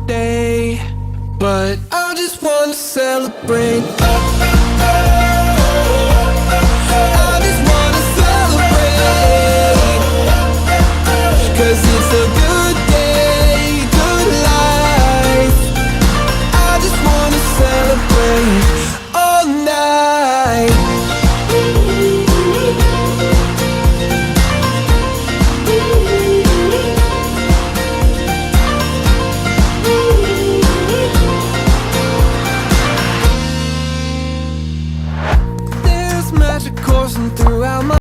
day, but I just wanna celebrate. I just wanna celebrate, 'cause it's a good day, good life. I just wanna celebrate all night. There's magic coursing throughout my